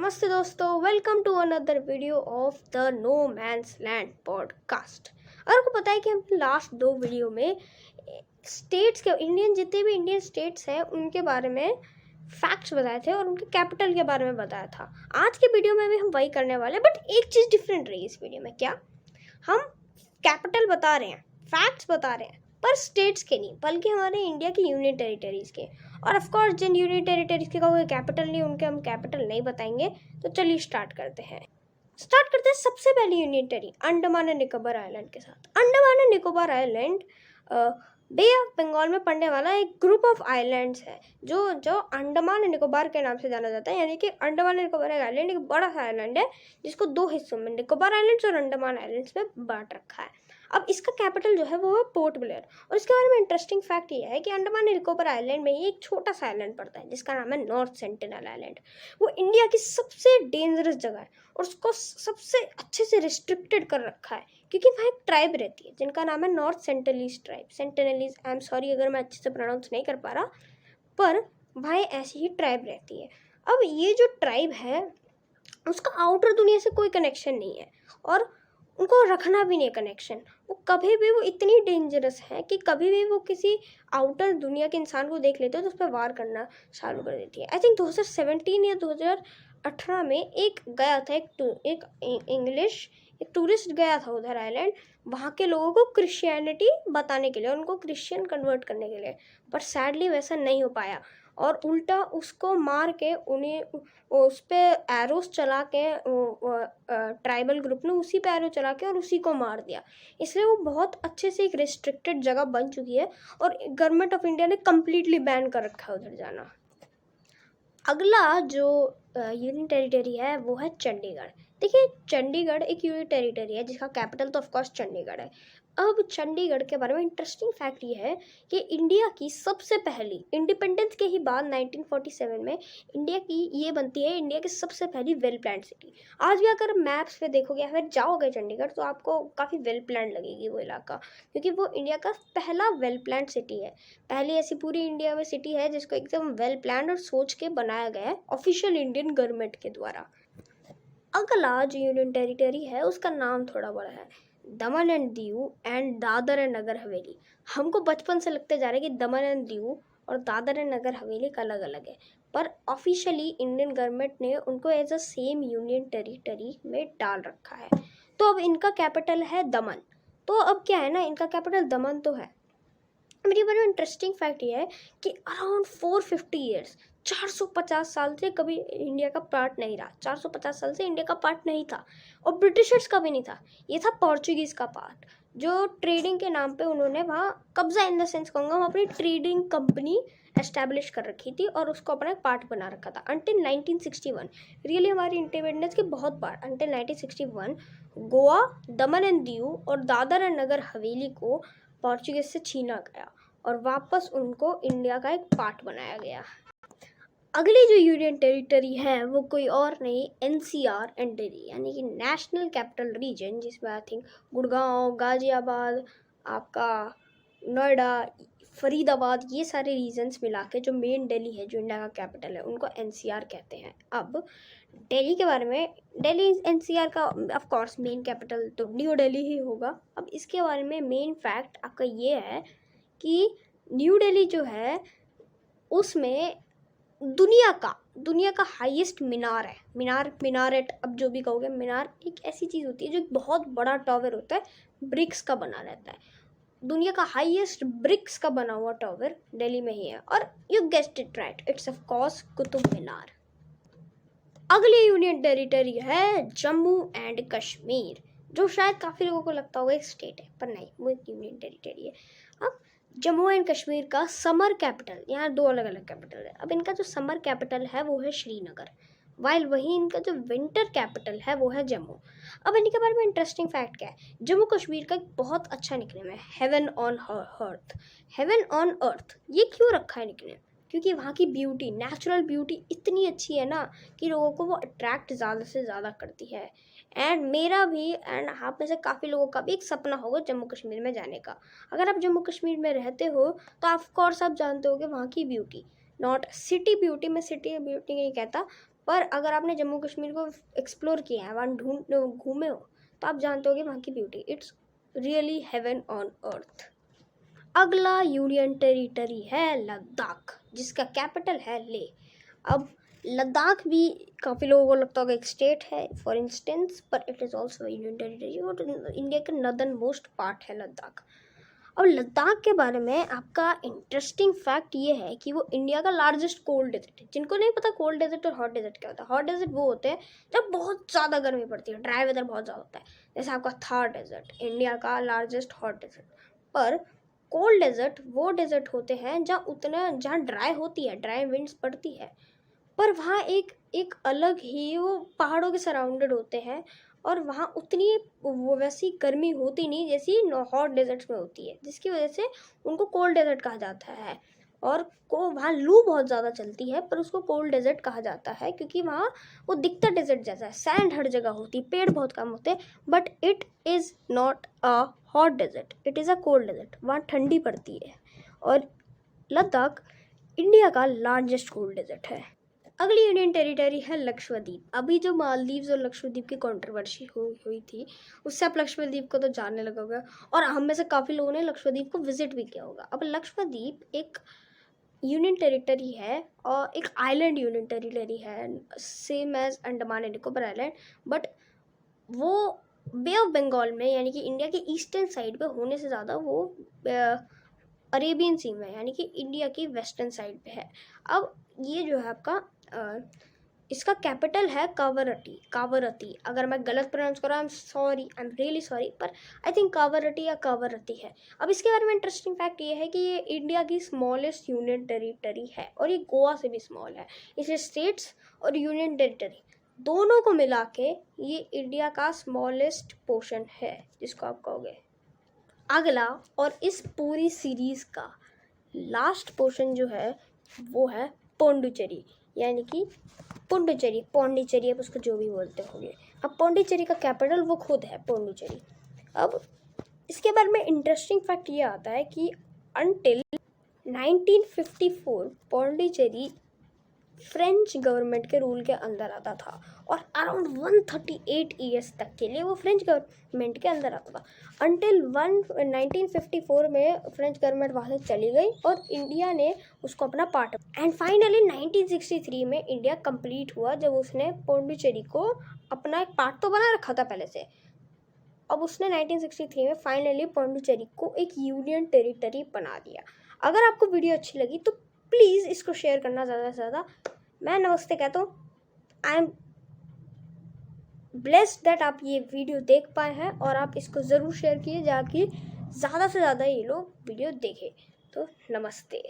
नमस्ते दोस्तों, welcome to another video of the no man's land podcast. और आपको पता है कि हम लास्ट दो वीडियो में स्टेट्स के जितने भी इंडियन स्टेट्स हैं उनके बारे में फैक्ट्स बताए थे और उनके कैपिटल के बारे में बताया था। आज के वीडियो में भी हम वही करने वाले हैं, बट एक चीज़ डिफरेंट रही इस वीडियो में। क्या हम कैपिटल बता रहे हैं, फैक्ट्स बता रहे हैं, पर स्टेट्स के नहीं बल्कि हमारे इंडिया की यूनियन टेरिटरीज़ के। और ऑफ कोर्स जिन यूनियन टेरिटरीज़ के कोई कैपिटल नहीं, उनके हम कैपिटल नहीं बताएंगे। तो चलिए स्टार्ट करते हैं सबसे पहली union territory Andaman and Nicobar island के साथ। Andaman and Nicobar island bay of Bengal में पड़ने वाला एक ग्रुप ऑफ आइलैंड्स है जो जो अंडमान एंड निकोबार के नाम से जाना जाता है। यानी कि अंडमान एंड निकोबार आइलैंड एक बड़ा सा आइलैंड है जिसको दो हिस्सों में, निकोबार आइलैंड्स और अंडमान आइलैंड्स में बांट रखा है। अब इसका कैपिटल जो है वो है पोर्ट ब्लेयर। और इसके बारे में इंटरेस्टिंग फैक्ट ये है कि अंडमान एंड निकोबार आइलैंड में ही एक छोटा सा आइलैंड पड़ता है जिसका नाम है नॉर्थ सेंटिनल आइलैंड। वो इंडिया की सबसे डेंजरस जगह है और उसको सबसे अच्छे से रिस्ट्रिक्टेड कर रखा है क्योंकि वहाँ एक ट्राइब रहती है जिनका नाम है north Sentinelese tribe. Sentinelese, I am sorry अगर मैं अच्छे से प्रोनाउंस नहीं कर पा रहा, पर वहाँ ऐसी ही ट्राइब रहती है। अब ये जो ट्राइब है उसका आउटर दुनिया से कोई कनेक्शन नहीं है और उनको रखना भी नहीं कनेक्शन। वो कभी भी, वो इतनी डेंजरस है कि कभी भी वो किसी आउटर दुनिया के इंसान को देख लेते हो तो उस पर वार करना चालू कर देती है। आई थिंक 2017 या 2018 में एक गया था एक टूरिस्ट गया था उधर आइलैंड, वहाँ के लोगों को क्रिश्चियनिटी बताने के लिए, उनको क्रिश्चियन कन्वर्ट करने के लिए, पर सैडली वैसा नहीं हो पाया और उल्टा उसको मार के उन्हें उस पर एरोस चला के ट्राइबल ग्रुप ने उसी पे एरो चला के और उसी को मार दिया। इसलिए वो बहुत अच्छे से एक रिस्ट्रिक्टेड जगह बन चुकी है और गवर्नमेंट ऑफ इंडिया ने कम्प्लीटली बैन कर रखा है उधर जाना। अगला जो यूनियन टेरिटरी है वो है चंडीगढ़। देखिए, चंडीगढ़ एक यूनियन टेरिटरी है जिसका कैपिटल तो ऑफकोर्स चंडीगढ़ है। अब चंडीगढ़ के बारे में इंटरेस्टिंग फैक्ट ये है कि इंडिया की सबसे पहली, इंडिपेंडेंस के ही बाद 1947 में इंडिया की ये बनती है इंडिया की सबसे पहली वेल प्लान्ड सिटी। आज भी अगर मैप्स पे देखोगे या फिर जाओगे चंडीगढ़ तो आपको काफ़ी वेल प्लान्ड लगेगी वो इलाका, क्योंकि वो इंडिया का पहला वेल प्लान्ड सिटी है। पहली ऐसी पूरी इंडिया में सिटी है जिसको एकदम वेल प्लान्ड और सोच के बनाया गया है ऑफिशियल इंडियन गवर्नमेंट के द्वारा। अगला जो यूनियन टेरिटरी है उसका नाम थोड़ा बड़ा है, Daman and Diu and Dadra and Nagar Haveli. हमको बचपन से लगते जा रहा है कि दमन एंड दीव और दादर एंड नगर हवेली का अलग अलग है, पर ऑफिशियली इंडियन गवर्नमेंट ने उनको as a same union territory में डाल रखा है। तो अब इनका कैपिटल है दमन। तो अब क्या है ना, इनका कैपिटल दमन तो है। मेरे बारे में इंटरेस्टिंग फैक्ट ये है कि अराउंड 450 ईयर्स, 450 साल से कभी इंडिया का पार्ट नहीं रहा। 450 साल से इंडिया का पार्ट नहीं था और ब्रिटिशर्स का भी नहीं था। ये था पोर्चुगीज़ का पार्ट, जो ट्रेडिंग के नाम पे उन्होंने वहाँ कब्जा, इन द सेंस कहूँगा, वहाँ अपनी ट्रेडिंग कंपनी एस्टैब्लिश कर रखी थी और उसको अपना एक पार्ट बना रखा था अंटिल 1961। रियली हमारी इंडिपेंडेंस के बहुत बार until 1961 Goa, Daman and Diu और दादर एंड नगर हवेली को पोर्चुगीज से छीना गया और वापस उनको इंडिया का एक पार्ट बनाया गया। अगली जो यूनियन टेरिटरी है वो कोई और नहीं, एनसीआर एंड दिल्ली, यानी कि नेशनल कैपिटल रीजन, जिसमें आई थिंक गुड़गांव, गाजियाबाद, आपका नोएडा, फरीदाबाद, ये सारे रीजन्स मिला के जो मेन दिल्ली है जो इंडिया का कैपिटल है उनको एनसीआर कहते हैं। अब दिल्ली के बारे में, दिल्ली एनसीआर का ऑफ कोर्स मेन कैपिटल तो न्यू दिल्ली ही होगा। अब इसके बारे में मेन फैक्ट आपका ये है कि न्यू दिल्ली जो है उसमें दुनिया का हाईएस्ट मीनार है। मीनारेट, अब जो भी कहोगे, मीनार एक ऐसी चीज़ होती है जो बहुत बड़ा टावर होता है, ब्रिक्स का बना रहता है। दुनिया का हाईएस्ट ब्रिक्स का बना हुआ टावर दिल्ली में ही है और you guessed it right, it's of course Qutub Minar. अगली यूनियन टेरिटरी है जम्मू एंड कश्मीर, जो शायद काफ़ी लोगों को लगता होगा एक स्टेट है, पर नहीं, वो एक यूनियन टेरिटरी है। अब जम्मू एंड कश्मीर का समर कैपिटल, यहाँ दो अलग अलग कैपिटल है। अब इनका जो समर कैपिटल है वो है श्रीनगर, वाइल वहीं इनका जो विंटर कैपिटल है वो है जम्मू। अब इनके बारे में इंटरेस्टिंग फैक्ट क्या है, जम्मू कश्मीर का एक बहुत अच्छा निकनेम है heaven on earth. Heaven on earth ये क्यों रखा है निकनेम? क्योंकि वहाँ की ब्यूटी, नेचुरल ब्यूटी इतनी अच्छी है ना कि लोगों को वो अट्रैक्ट ज़्यादा से ज़्यादा करती है। एंड मेरा भी एंड आप में से काफ़ी लोगों का भी एक सपना होगा जम्मू कश्मीर में जाने का। अगर आप जम्मू कश्मीर में रहते हो तो ऑफ कोर्स आप जानते हो कि वहाँ की ब्यूटी, नॉट सिटी ब्यूटी, मैं सिटी ब्यूटी नहीं कहता, पर अगर आपने जम्मू कश्मीर को एक्सप्लोर किया है, वहाँ घूमे हो, तो आप जानते हो कि वहाँ की beauty, it's really heaven on earth. अगला यूनियन टेरिटरी है लद्दाख, जिसका कैपिटल है ले। अब लद्दाख भी काफ़ी लोगों को लगता होगा एक स्टेट है फॉर इंस्टेंस, पर it is also union territory और इंडिया का नॉर्दर्न मोस्ट पार्ट है लद्दाख। अब लद्दाख के बारे में आपका इंटरेस्टिंग फैक्ट ये है कि वो इंडिया का लार्जेस्ट कोल्ड डेजर्ट है। जिनको नहीं पता कोल्ड डेजर्ट और हॉट डेजर्ट क्या होता है, हॉट डेजर्ट वो होते हैं जब बहुत ज़्यादा गर्मी पड़ती है, ड्राई वेदर बहुत ज़्यादा होता है, जैसे आपका थार डेजर्ट, इंडिया का लार्जेस्ट हॉट डेजर्ट। पर कोल्ड डेजर्ट वो डेजर्ट होते हैं जहाँ ड्राई होती है, ड्राई विंड्स पड़ती है, पर वहाँ एक अलग ही वो पहाड़ों के सराउंडेड होते हैं, और वहाँ उतनी वो वैसी गर्मी होती नहीं जैसी हॉट डेजर्ट्स में होती है, जिसकी वजह से उनको कोल्ड डेजर्ट कहा जाता है। और वहाँ लू बहुत ज़्यादा चलती है, पर उसको कोल्ड डेजर्ट कहा जाता है क्योंकि वहाँ वो दिखता डेजर्ट जैसा है, सैंड हर जगह होती, पेड़ बहुत कम होते हैं, but it is not a hot desert, it is a cold desert. वहाँ ठंडी पड़ती है, और लद्दाख इंडिया का लार्जेस्ट कोल्ड डेजर्ट है। अगली यूनियन टेरिटरी है लक्षद्वीप। अभी जो मालदीव्स और लक्षद्वीप की कंट्रोवर्सी हुई थी, उससे आप लक्षद्वीप को तो जानने लगोगे, और हम में से काफ़ी लोगों ने लक्षद्वीप को विजिट भी किया होगा। अब लक्षद्वीप एक यूनियन टेरिटरी है और एक आइलैंड यूनियन टेरिटरी है, same as Andaman and Nicobar island, but वो बे ऑफ बंगाल में यानी कि इंडिया के ईस्टर्न साइड पे होने से ज़्यादा वो अरेबियन सी में यानी कि इंडिया की वेस्टर्न साइड पे है। अब ये जो है आपका इसका कैपिटल है कावरती। अगर मैं गलत प्रोनाउंस कर रहा हूँ, आई एम रियली सॉरी, पर आई थिंक कावरटी या कावरती है। अब इसके बारे में इंटरेस्टिंग फैक्ट ये है कि ये इंडिया की स्मॉलेस्ट यूनियन टेरिटरी है, और ये गोवा से भी स्मॉल है। इसे स्टेट्स और यूनियन टेरिटरी दोनों को मिला के ये इंडिया का स्मॉलेस्ट पोर्शन है, जिसको आप कहोगे। अगला और इस पूरी सीरीज़ का लास्ट पोर्शन जो है वो है पोंडुचेरी, यानी कि पौंडीचेरी आप उसको जो भी बोलते होंगे। अब पौंडीचेरी का कैपिटल वो खुद है पौंडीचेरी। अब इसके बारे में इंटरेस्टिंग फैक्ट ये आता है कि अनटिल 1954 पौंडीचेरी फ्रेंच गवर्नमेंट के रूल के अंदर आता था, और अराउंड 138 ईयर्स तक के लिए वो फ्रेंच गवर्नमेंट के अंदर आता था, अनटिल 1954 में फ्रेंच गवर्नमेंट वहाँ से चली गई और इंडिया ने उसको अपना पार्ट, एंड फाइनली 1963 में इंडिया कंप्लीट हुआ, जब उसने पौंडीचेरी को अपना एक पार्ट तो बना रखा था पहले से। अब उसने 1963 में फाइनली पौंडीचेरी को एक यूनियन टेरिटरी बना दिया। अगर आपको वीडियो अच्छी लगी तो प्लीज़ इसको शेयर करना ज़्यादा से ज़्यादा। मैं नमस्ते कहता हूँ। आई एम ब्लेस्ड दैट आप ये वीडियो देख पाए हैं, और आप इसको ज़रूर शेयर कीजिए ताकि ज़्यादा से ज़्यादा ये लोग वीडियो देखें। तो नमस्ते।